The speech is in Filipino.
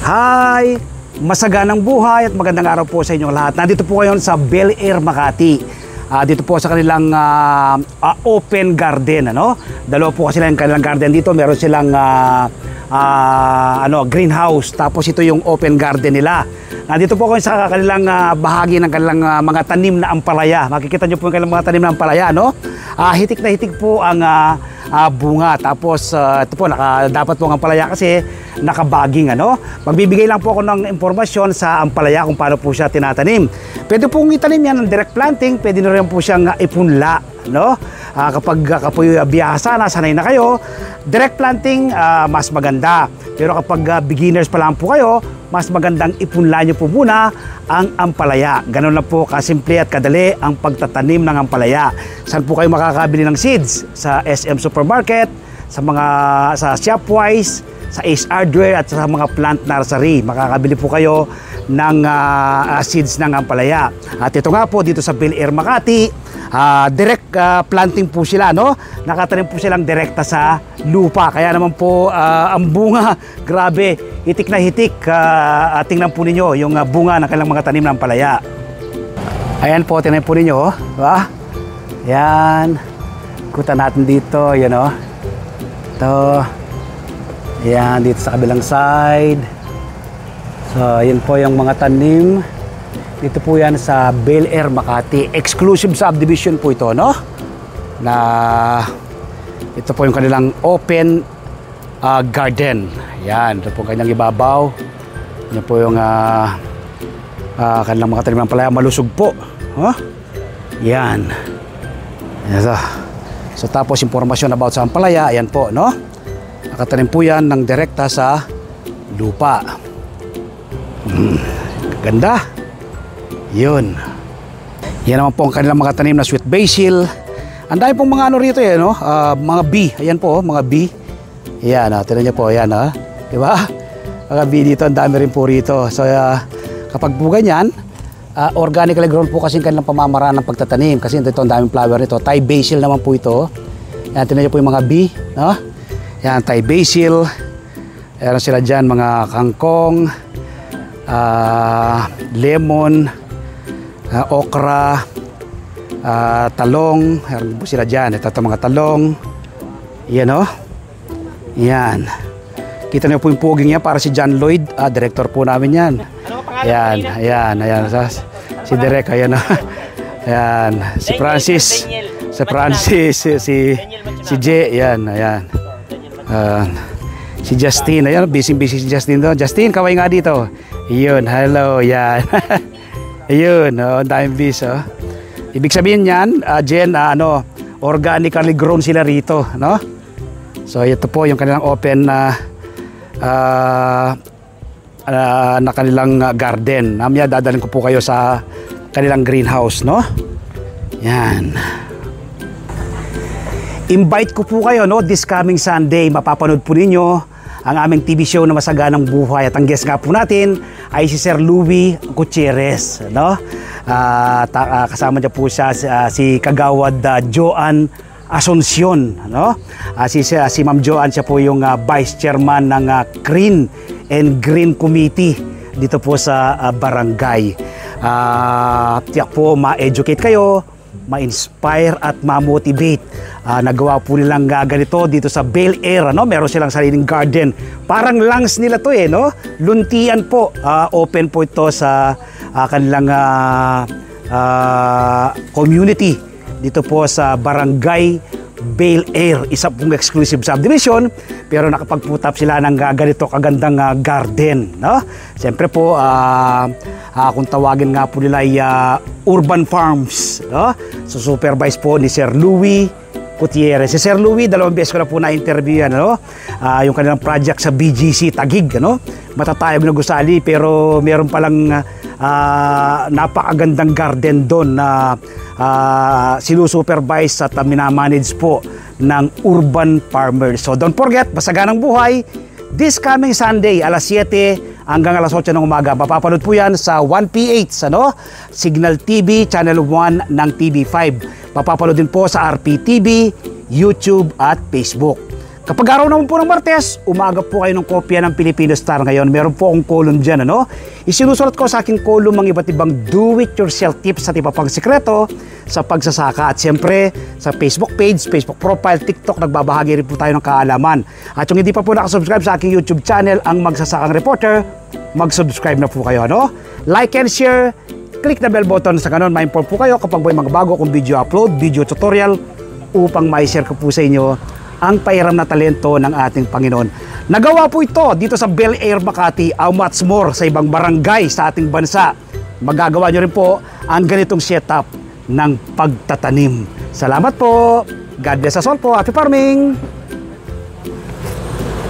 Hi! Masaganang buhay at magandang araw po sa inyong lahat. Nandito po ngayon sa Bel Air, Makati. Dito po sa kanilang open garden. Dalawa po kasi lang kanilang garden dito. Meron silang greenhouse. Tapos ito yung open garden nila. Nandito po ako sa kanilang bahagi ng kanilang mga tanim na ampalaya. Makikita nyo po yung kanilang mga tanim na ampalaya. Hitik na hitik po ang bunga. Tapos ito po, dapat po ang ampalaya kasi nakabaging. Magbibigay lang po ako ng impormasyon sa ampalaya kung paano po siya tinatanim. Pwede pong itanim yan ng direct planting. Pwede na rin po siyang ipunla. Kapag kapoy biyasa na, sanay na kayo, direct planting mas maganda. Pero kapag beginners pa lang po kayo, mas magandang ipunla nyo po muna ang ampalaya. Ganun lang po kasimple at kadali ang pagtatanim ng ampalaya. Saan po kayo makakabili ng seeds? Sa SM Supermarket, sa Shopwise, sa Ace Hardware at sa mga plant nursery. Makakabili po kayo ng seeds ng ampalaya. At ito nga po dito sa Bel Air, Makati, direct planting po sila, nakatanim po silang direkta sa lupa. Kaya naman po ang bunga, grabe, hitik na hitik. Tingnan po ninyo yung bunga ng kanilang mga tanim ng ampalaya. Ayan po, tingnan po ninyo. Yan. Ikutan natin dito, yan Ito. Yan, dito sa kabilang side. So, yan po yung mga tanim. Dito po yan sa Bel Air, Makati. Exclusive subdivision po ito, Na ito po yung kanilang open garden. Yan, ito po kanyang ibabaw. Yan po yung kanilang mga tanim ng palaya. Malusog po. Yan. So, tapos impormasyon about sa ampalaya. Ayan po, Nakatanim po yan ng direkta sa lupa. Ganda. Yun. Yan naman po ang kanilang mga tanim na sweet basil. Ang dami pong mga rito mga bee. Ayan po, mga bee. Yan, tignan niyo po, yan diba? Mga bee dito, ang dami rin po rito. So, kapag po ganyan, organically grown po kasi ang kanilang pamamaraan ng pagtatanim. Kasi ito, ang daming flower nito. Thai basil naman po ito. Yan, tignan niyo po yung mga bee. Yan, Thai basil. Meron sila dyan, mga kangkong, lemon, okra, talong. Meron po sila dyan. Ito mga talong. Yan, Yan. Kita niyo po yung puging niya para si John Lloyd. Director po namin yan. Yan, ayan. Si Derek, ayan. Ayan. Si Francis. Si Francis. Si Jay, ayan. Si Justin, ayan, busy si Justin doon. Justin, kaway nga dito. Ayun, hello, yan. Ayun, ang daming busy, Ibig sabihin yan, Jen, organically grown sila rito, So, ito po yung kanilang open na kanilang garden. Mamaya dadalhin ko po kayo sa kanilang greenhouse, Yan. Invite ko po kayo, this coming Sunday. Mapapanood po ninyo ang aming TV show na Masaganang Buhay. At ang guest nga po natin ay si Sir Louie Gutierrez. Kasama niya po siya si Kagawad Joan Asuncion. Si Ma'am Joan, siya po yung Vice Chairman ng Green and Green Committee dito po sa barangay. Tiyak po ma-educate kayo, ma-inspire at ma-motivate. Nagawa po nilang ganito dito sa Bel Air, meron silang sariling garden. Parang lungs nila to luntian po. Open po ito sa kanilang community dito po sa barangay Bel Air. Isa pong exclusive subdivision, pero nakapagputap sila ng ganito kagandang garden, Siyempre po, kung tawagin nga po nila ay urban farms, So supervise po ni Sir Louie Gutierrez. Si Sir Louie, 2 beses ko na po na-interview yan, yung kanilang project sa BGC Taguig, matatayog na gusali, pero meron palang napakagandang garden doon na sinusupervise at minamanage po ng urban farmers. So don't forget, Masaganang Buhay, this coming Sunday, alas 7 hanggang alas 8 ng umaga. Mapapanood po yan sa 1PH, Signal TV, Channel 1 ng TV5. Mapapanood din po sa RPTV, YouTube at Facebook. Kapag araw naman po ng Martes, umaga po kayo ng kopya ng Filipino Star ngayon. Meron po akong column dyan, ano? Isinusulat ko sa aking column ang iba't ibang do-it-yourself tips at iba pang sikreto sa pagsasaka. At siyempre, sa Facebook page, Facebook profile, TikTok, nagbabahagi rin po tayo ng kaalaman. At yung hindi pa po nakasubscribe sa aking YouTube channel, ang Magsasakang Reporter, mag-subscribe na po kayo, ano? Like and share, click the bell button sa kanon. Ma-inform po kayo kapag may mga bago akong video upload, video tutorial, upang ma-share ko po sa inyo ang pahiram na talento ng ating Panginoon. Nagawa po ito dito sa Bel Air, Makati, how much more sa ibang barangay sa ating bansa. Magagawa nyo rin po ang ganitong setup ng pagtatanim. Salamat po. God bless us all po. Happy farming!